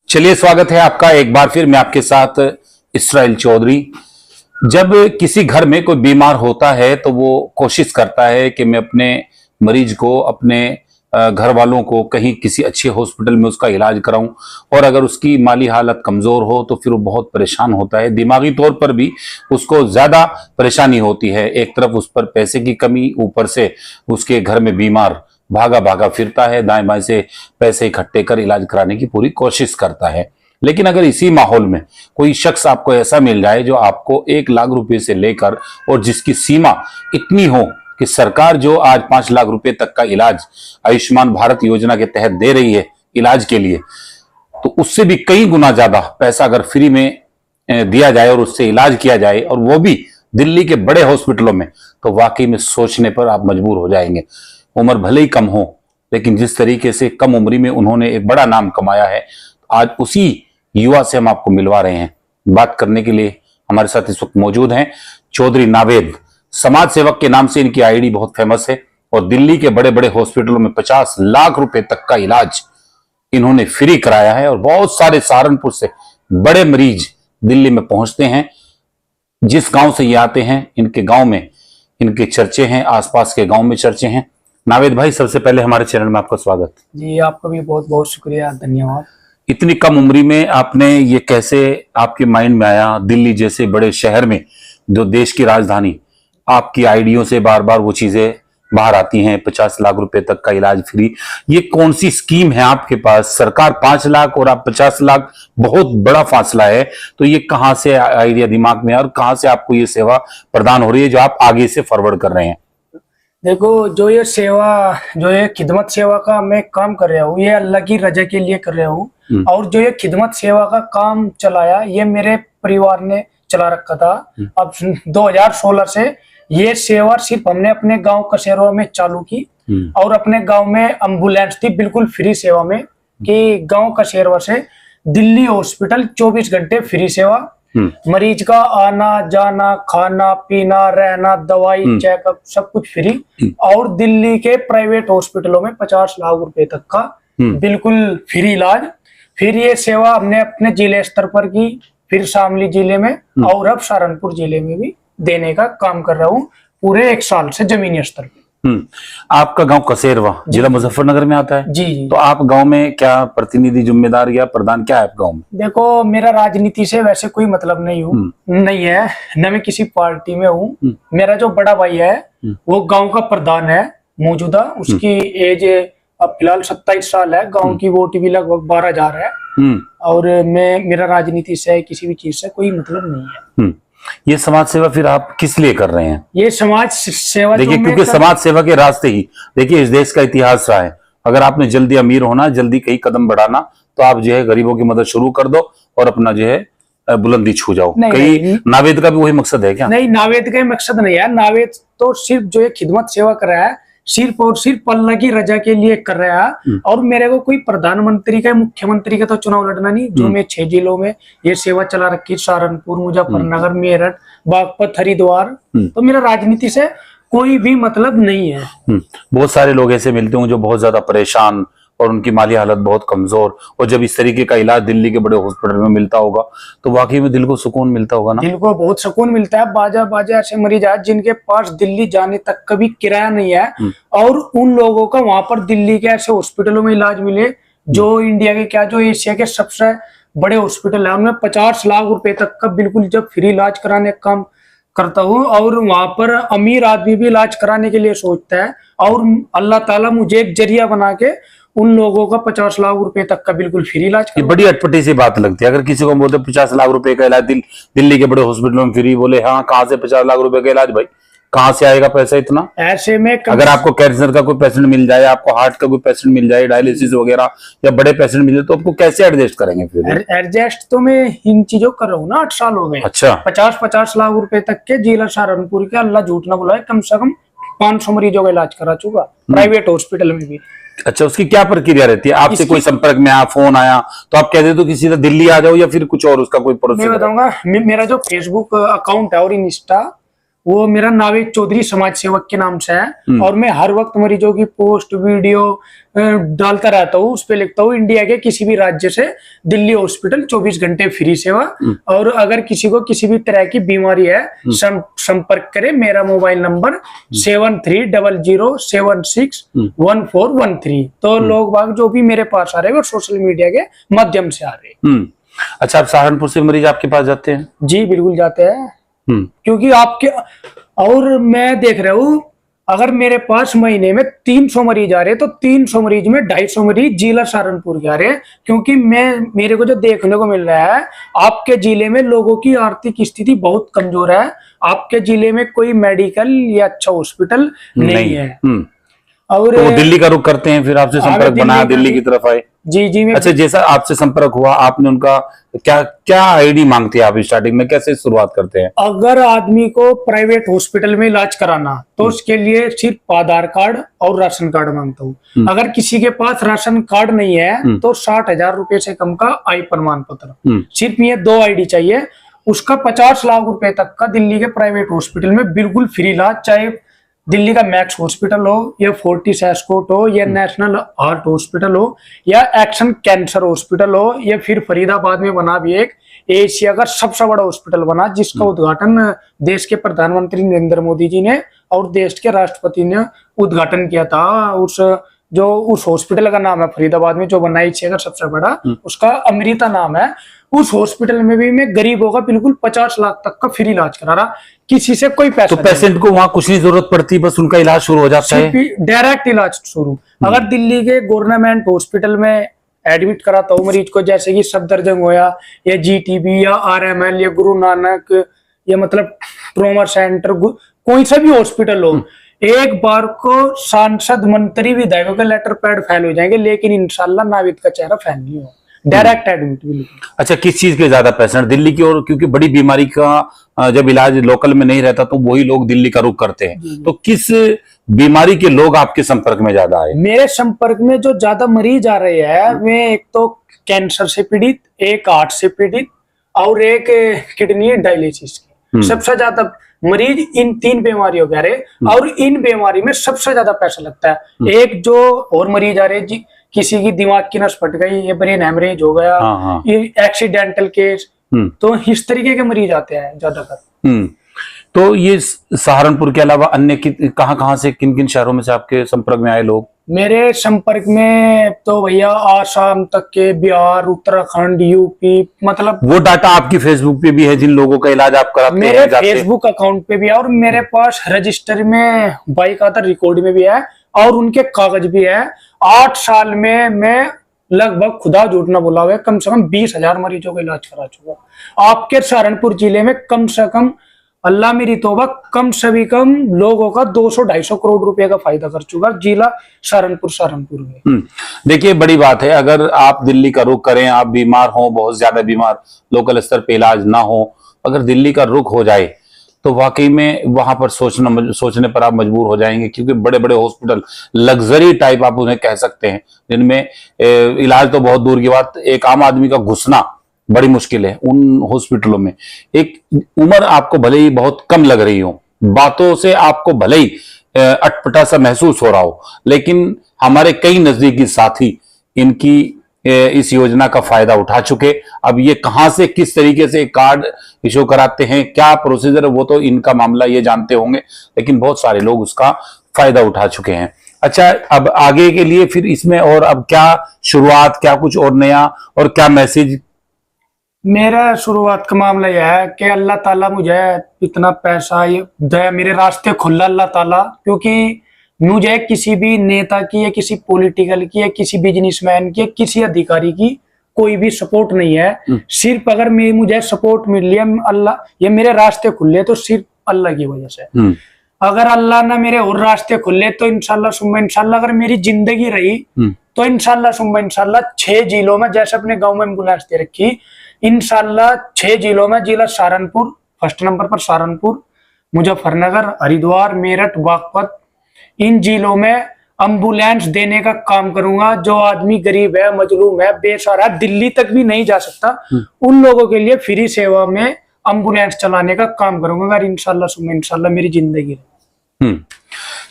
चलिए, स्वागत है आपका एक बार फिर। मैं आपके साथ इसराइल चौधरी। जब किसी घर में कोई बीमार होता है तो वो कोशिश करता है कि मैं अपने मरीज को, अपने घर वालों को कहीं किसी अच्छे हॉस्पिटल में उसका इलाज कराऊं। और अगर उसकी माली हालत कमजोर हो तो फिर वो बहुत परेशान होता है, दिमागी तौर पर भी उसको ज्यादा परेशानी होती है। एक तरफ उस पर पैसे की कमी, ऊपर से उसके घर में बीमार भागा भागा फिरता है, दाएं बाएं से पैसे इकट्ठे कर इलाज कराने की पूरी कोशिश करता है। लेकिन अगर इसी माहौल में कोई शख्स आपको ऐसा मिल जाए जो आपको 1 लाख रुपए से लेकर और जिसकी सीमा इतनी हो कि सरकार जो आज 5 लाख रुपए तक का इलाज आयुष्मान भारत योजना के तहत दे रही है इलाज के लिए, तो उससे भी कई गुना ज्यादा पैसा अगर फ्री में दिया जाए और उससे इलाज किया जाए, और वो भी दिल्ली के बड़े हॉस्पिटलों में, तो वाकई में सोचने पर आप मजबूर हो जाएंगे। उम्र भले ही कम हो, लेकिन जिस तरीके से कम उम्री में उन्होंने एक बड़ा नाम कमाया है, आज उसी युवा से हम आपको मिलवा रहे हैं। बात करने के लिए हमारे साथ इस वक्त मौजूद हैं चौधरी नावेद। समाज सेवक के नाम से इनकी आईडी बहुत फेमस है और दिल्ली के बड़े बड़े हॉस्पिटलों में 50 लाख रुपए तक का इलाज इन्होंने फ्री कराया है। और बहुत सारे सहारनपुर से बड़े मरीज दिल्ली में पहुंचते हैं। जिस गांव से ये आते हैं, इनके गांव में इनके चर्चे हैं, आसपास के गांव में चर्चे हैं। नावेद भाई, सबसे पहले हमारे चैनल में आपका स्वागत। जी, आपका भी बहुत बहुत शुक्रिया, धन्यवाद। इतनी कम उम्री में आपने ये कैसे आपके माइंड में आया, दिल्ली जैसे बड़े शहर में, जो देश की राजधानी, आपकी आइडियों से बार बार वो चीजें बाहर आती हैं, 50 लाख रुपए तक का इलाज फ्री। ये कौन सी स्कीम है आपके पास? सरकार 5 लाख और आप 50 लाख, बहुत बड़ा फासला है। तो ये कहां से आइडिया दिमाग में और कहां से आपको ये सेवा प्रदान हो रही है जो आप आगे से फॉरवर्ड कर रहे हैं? देखो, जो ये खिदमत सेवा का मैं काम कर रहा हूँ, ये अल्लाह की रजा के लिए कर रहा हूँ। और जो ये खिदमत सेवा का काम चलाया, ये मेरे परिवार ने चला रखा था। अब 2016 से ये सेवा सिर्फ हमने अपने गांव कसेरों में चालू की। और अपने गांव में एम्बुलेंस थी बिल्कुल फ्री सेवा में, कि गांव कसेरवा से दिल्ली हॉस्पिटल 24 घंटे फ्री सेवा। मरीज का आना जाना, खाना पीना, रहना, दवाई, चेकअप, सब कुछ फ्री। और दिल्ली के प्राइवेट हॉस्पिटलों में 50 लाख रुपए तक का बिल्कुल फ्री इलाज। फिर ये सेवा हमने अपने जिले स्तर पर की, फिर शामली जिले में, और अब सहारनपुर जिले में भी देने का काम कर रहा हूँ पूरे 1 साल से जमीनी स्तर पर। आपका गांव कसेरवा जिला मुजफ्फरनगर में आता है? जी जी। तो आप गांव में क्या प्रतिनिधि, जिम्मेदार या प्रधान क्या है आप गांव में? देखो, मेरा राजनीति से वैसे कोई मतलब नहीं है, न मैं किसी पार्टी में हूँ। मेरा जो बड़ा भाई है वो गांव का प्रधान है मौजूदा। उसकी एज अब फिलहाल 27 साल है। गांव की वोट भी लगभग 12,000 है। और मेरा राजनीति से किसी भी चीज से कोई मतलब नहीं है। ये समाज सेवा फिर आप किस लिए कर रहे हैं? ये समाज सेवा, देखिए, क्योंकि समाज सेवा के रास्ते ही, देखिए, इस देश का इतिहास रहा है। अगर आपने जल्दी अमीर होना, जल्दी कहीं कदम बढ़ाना, तो आप जो है गरीबों की मदद शुरू कर दो और अपना जो है बुलंदी छू जाओ। कहीं नावेद का भी वही मकसद है क्या? नहीं, नावेद का मकसद नहीं है। नावेद तो सिर्फ जो है खिदमत सेवा कर रहा है, सिर्फ और सिर्फ अल्लाह की रजा के लिए कर रहा है। और मेरे को कोई प्रधानमंत्री का, मुख्यमंत्री का तो चुनाव लड़ना नहीं। जो मैं 6 जिलों में ये सेवा चला रखी, सहारनपुर, मुजफ्फरनगर, मेरठ, बागपत, हरिद्वार, तो मेरा राजनीति से कोई भी मतलब नहीं है। बहुत सारे लोग ऐसे मिलते हैं जो बहुत ज्यादा परेशान और उनकी माली हालत बहुत कमजोर, और जब इस तरीके का इलाज दिल्ली के बड़े हॉस्पिटल में मिलता होगा तो वाकई में दिल को सुकून मिलता होगा ना? दिल को बहुत सुकून मिलता है। बाजा ऐसे मरीज है जिनके पास दिल्ली जाने तक का भी किराया नहीं है, और उन लोगों का वहां पर दिल्ली के ऐसे हॉस्पिटलों में इलाज मिले, जो इंडिया के क्या, जो एशिया के सबसे बड़े हॉस्पिटल है, उनमें 50 लाख रुपए तक का बिल्कुल जब फ्री इलाज कराने का काम करता हूँ। और वहां पर अमीर आदमी भी इलाज कराने के लिए सोचता है, और अल्लाह ताला मुझे एक जरिया बना के उन लोगों का 50 लाख रुपए तक का बिल्कुल फ्री इलाज। ये बड़ी अटपटी सी बात लगती है। अगर किसी को बोलते 50 लाख रुपए का इलाज दिल्ली के बड़े हॉस्पिटलों में फ्री, बोले हाँ, कहाँ से 50 लाख रुपए का इलाज? भाई, कहाँ से आएगा पैसा इतना? ऐसे में अगर आपको कैंसर का कोई पेशेंट मिल जाए, आपको हार्ट का कोई पेशेंट मिल जाए, डायलिसिस वगैरह या बड़े पेशेंट मिल जाए, तो आपको कैसे एडजस्ट करेंगे फिर? एडजस्ट तो मैं इन चीजों कर रहा हूँ ना, 8 साल हो गए। अच्छा। 50 लाख रुपए तक के जिला सहारनपुर के, अल्लाह झूठ ना बुलाए, कम से कम 500 मरीजों का इलाज करा चुका, प्राइवेट हॉस्पिटल में भी। अच्छा, उसकी क्या प्रक्रिया रहती है? आपसे कोई संपर्क में आया, फोन आया, तो आप कहते तो किसी दिल्ली आ जाओ, या फिर कुछ और उसका कोई प्रोसेस? मैं बताऊंगा, मेरा जो फेसबुक अकाउंट है और इंस्टा, वो मेरा नावेद चौधरी समाज सेवक के नाम से है। और मैं हर वक्त मरीजों की पोस्ट वीडियो डालता रहता हूँ। उस पे लिखता हूँ इंडिया के किसी भी राज्य से दिल्ली हॉस्पिटल 24 घंटे फ्री सेवा। और अगर किसी को किसी भी तरह की बीमारी है संपर्क करे। मेरा मोबाइल नंबर 7300761413। तो लोग बाग जो भी मेरे पास आ रहे हैं वो सोशल मीडिया के माध्यम से आ रहे हैं। अच्छा, आप सहारनपुर से मरीज आपके पास जाते हैं? जी बिल्कुल जाते हैं। क्योंकि आपके और मैं देख रहा हूँ अगर मेरे पास महीने में 300 मरीज आ रहे हैं तो 300 मरीज में 250 मरीज जिला सहारनपुर के आ रहे हैं। क्योंकि मेरे को जो देखने को मिल रहा है आपके जिले में लोगों की आर्थिक स्थिति बहुत कमजोर है। आपके जिले में कोई मेडिकल या अच्छा हॉस्पिटल नहीं है। और तो वो दिल्ली का रुख करते हैं, फिर आपसे संपर्क बना दिल्ली की तरफ आए? जी जी। अच्छा, जैसा आपसे संपर्क हुआ आपने उनका क्या क्या आईडी मांगती है आप स्टार्टिंग में, कैसे शुरुआत करते हैं? अगर आदमी को प्राइवेट हॉस्पिटल में इलाज कराना तो उसके लिए सिर्फ आधार कार्ड और राशन कार्ड मांगता हूँ। अगर किसी के पास राशन कार्ड नहीं है तो 60,000 रुपए से कम का आय प्रमाण पत्र, सिर्फ ये 2 आईडी चाहिए। उसका 50 लाख रुपए तक का दिल्ली के प्राइवेट हॉस्पिटल में बिल्कुल फ्री इलाज, चाहे दिल्ली का मैक्स हॉस्पिटल हो या फोर्टिस एस्कॉर्ट हो या नेशनल हार्ट हॉस्पिटल हो या एक्शन कैंसर हॉस्पिटल हो या फिर फरीदाबाद में बना भी एक एशिया का सबसे बड़ा हॉस्पिटल बना जिसका उद्घाटन देश के प्रधानमंत्री नरेंद्र मोदी जी ने और देश के राष्ट्रपति ने उद्घाटन किया था। उस हॉस्पिटल का नाम है फरीदाबाद में जो बना एशिया का सबसे बड़ा, उसका अमृता नाम है। उस हॉस्पिटल में भी मैं गरीबों का बिल्कुल 50 लाख तक का फ्री इलाज करा रहा, किसी से कोई पैसा तो पेशेंट को वहां कुछ नहीं जरूरत पड़ती, बस उनका इलाज शुरू हो जाता है, डायरेक्ट इलाज शुरू। अगर दिल्ली के गवर्नमेंट हॉस्पिटल में एडमिट कराता हूँ मरीज को, जैसे कि सफदरजंग होया या GTB या RML या गुरु नानक या मतलब ट्रॉमा सेंटर, कोई सा भी हॉस्पिटल हो, एक बार को सांसद मंत्री विधायकों के लेटर पैड फैल हो जाएंगे, लेकिन इंशाल्लाह नाविद का चेहरा फैल नहीं हो, डायरेक्ट एडमिट। अच्छा, किस चीज के ज्यादा पेशेंट दिल्ली की और, क्योंकि बड़ी बीमारी का जब इलाज लोकल में नहीं रहता तो वही लोग दिल्ली का रुख करते हैं, तो किस बीमारी के लोग आपके संपर्क में ज्यादा आए? मेरे संपर्क में जो ज्यादा मरीज आ रहे हैं वे एक तो कैंसर से पीड़ित, एक हार्ट से पीड़ित और एक किडनी डायलिसिस की। सबसे ज्यादा मरीज इन 3 बीमारियों के आ रहे और इन बीमारी में सबसे ज्यादा पैसा लगता है। एक जो और मरीज आ रहे जी, किसी की दिमाग की नस फट गई, ये ब्रेन हेमरेज हो गया, ये एक्सीडेंटल केस, तो इस तरीके के मरीज आते हैं ज्यादातर। तो ये सहारनपुर के अलावा अन्य कहाँ से, किन किन शहरों में से आपके संपर्क में आए लोग? मेरे संपर्क में तो भैया आसाम तक के, बिहार, उत्तराखंड, यूपी, मतलब वो डाटा आपकी फेसबुक पे भी है जिन लोगों का इलाज आप कराते हैं? मेरे फेसबुक अकाउंट पे भी है और मेरे पास रजिस्टर में बाइक आता रिकॉर्ड में भी है और उनके कागज भी है। 8 साल में मैं लगभग खुदा झूठ ना बोला हुआ कम से कम 20,000 मरीजों का इलाज करा चुका। आपके सहारनपुर जिले में कम से कम, अल्लाह मेरी तौबा, कम से भी कम लोगों का 200-250 करोड़ रुपए का फायदा कर चुका जिला सहारनपुर में। देखिए, बड़ी बात है, अगर आप दिल्ली का रुख करें, आप बीमार हो, बहुत ज्यादा बीमार, लोकल स्तर पे इलाज ना हो, अगर दिल्ली का रुख हो जाए तो वाकई में वहां पर सोचने पर आप मजबूर हो जाएंगे, क्योंकि बड़े बड़े हॉस्पिटल, लग्जरी टाइप आप उन्हें कह सकते हैं, जिनमें इलाज तो बहुत दूर की बात, एक आम आदमी का घुसना बड़ी मुश्किल है उन हॉस्पिटलों में। एक उम्र आपको भले ही बहुत कम लग रही हो, बातों से आपको भले ही अटपटा सा महसूस हो रहा हो, लेकिन हमारे कई नजदीकी साथी इनकी इस योजना का फायदा उठा चुके। अब ये कहां से, किस तरीके से कार्ड इशू कराते हैं, क्या प्रोसीजर है, वो तो इनका मामला ये जानते होंगे, लेकिन बहुत सारे लोग उसका फायदा उठा चुके हैं। अच्छा, अब आगे के लिए फिर इसमें और अब क्या शुरुआत, क्या कुछ और नया और क्या मैसेज? मेरा शुरुआत का मामला यह है कि अल्लाह ताला मुझे इतना पैसा दे, मेरे रास्ते खुला अल्लाह ताला, क्योंकि मुझे किसी भी नेता की या किसी पॉलिटिकल की या किसी बिजनेसमैन की या किसी अधिकारी की कोई भी सपोर्ट नहीं है। सिर्फ अगर मुझे सपोर्ट मिल लिया, अल्लाह, ये मेरे रास्ते खुले तो सिर्फ अल्लाह की वजह से। अगर अल्लाह ना मेरे और रास्ते खुले तो इंशाल्लाह सुम्मा इंशाल्लाह, अगर मेरी जिंदगी रही तो इंशाल्लाह सुम्मा इंशाल्लाह 6 जिलों में, जैसे अपने गांव में एम्बुलेंस दे रखी, इंशाल्लाह 6 जिलों में, जिला सहारनपुर फर्स्ट नंबर पर, सहारनपुर, मुजफ्फरनगर, हरिद्वार, मेरठ, बागपत, इन जिलों में एम्बुलेंस देने का काम करूंगा। जो आदमी गरीब है, मजलूम है, बेसहारा, दिल्ली तक भी नहीं जा सकता, उन लोगों के लिए फ्री सेवा में एम्बुलेंस चलाने का काम करूंगा अगर इंशाल्लाह सुम्मा इंशाल्लाह मेरी जिंदगी रहे।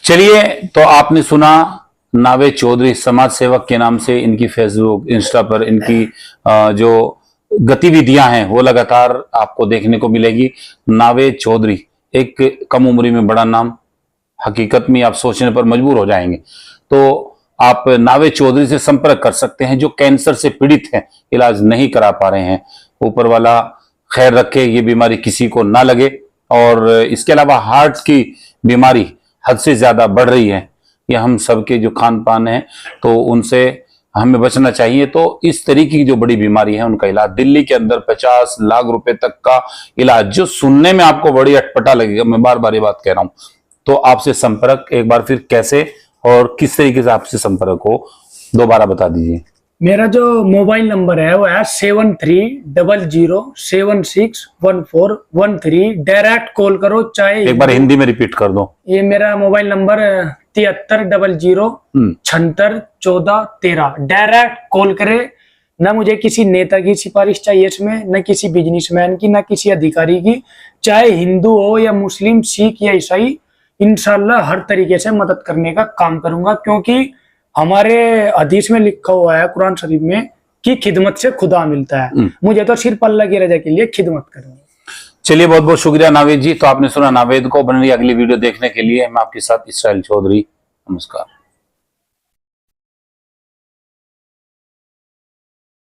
चलिए, तो आपने सुना नावेद चौधरी समाज सेवक के नाम से इनकी फेसबुक इंस्टा पर इनकी जो गतिविधियां हैं वो लगातार आपको देखने को मिलेगी। नावेद चौधरी एक कम उम्र में बड़ा नाम, हकीकत में आप सोचने पर मजबूर हो जाएंगे। तो आप नावेद चौधरी से संपर्क कर सकते हैं जो कैंसर से पीड़ित हैं, इलाज नहीं करा पा रहे हैं। ऊपर वाला खैर रखे, ये बीमारी किसी को ना लगे। और इसके अलावा हार्ट की बीमारी हद से ज्यादा बढ़ रही है, ये हम सबके जो खान पान है तो उनसे हमें बचना चाहिए। तो इस तरीके की जो बड़ी बीमारी है उनका इलाज दिल्ली के अंदर 50 लाख रुपए तक का इलाज, जो सुनने में आपको बड़ी अटपटा लगेगा, मैं बार बार ये बात कह रहा हूं। तो आपसे संपर्क एक बार फिर कैसे और किस तरीके से आपसे संपर्क हो, दोबारा बता दीजिए। मेरा जो मोबाइल नंबर है वो है 7300761413। डायरेक्ट कॉल करो, चाहे एक बार हिंदी में रिपीट कर दो। ये मेरा मोबाइल नंबर 7300761413। डायरेक्ट कॉल करे। ना मुझे किसी नेता की सिफारिश चाहिए इसमें, न किसी बिजनेसमैन की, न किसी अधिकारी की। चाहे हिंदू हो या मुस्लिम, सिख या ईसाई, इंशाल्लाह हर तरीके से मदद करने का काम करूंगा। क्योंकि हमारे हदीस में लिखा हुआ है कुरान शरीफ में कि खिदमत से खुदा मिलता है। मुझे तो सिर्फ अल्लाह की रजा के लिए खिदमत करनी है। चलिए, बहुत बहुत शुक्रिया नावेद जी। तो आपने सुना नावेद को। बन रही अगली वीडियो देखने के लिए मैं आपके साथ इसराइल चौधरी। नमस्कार।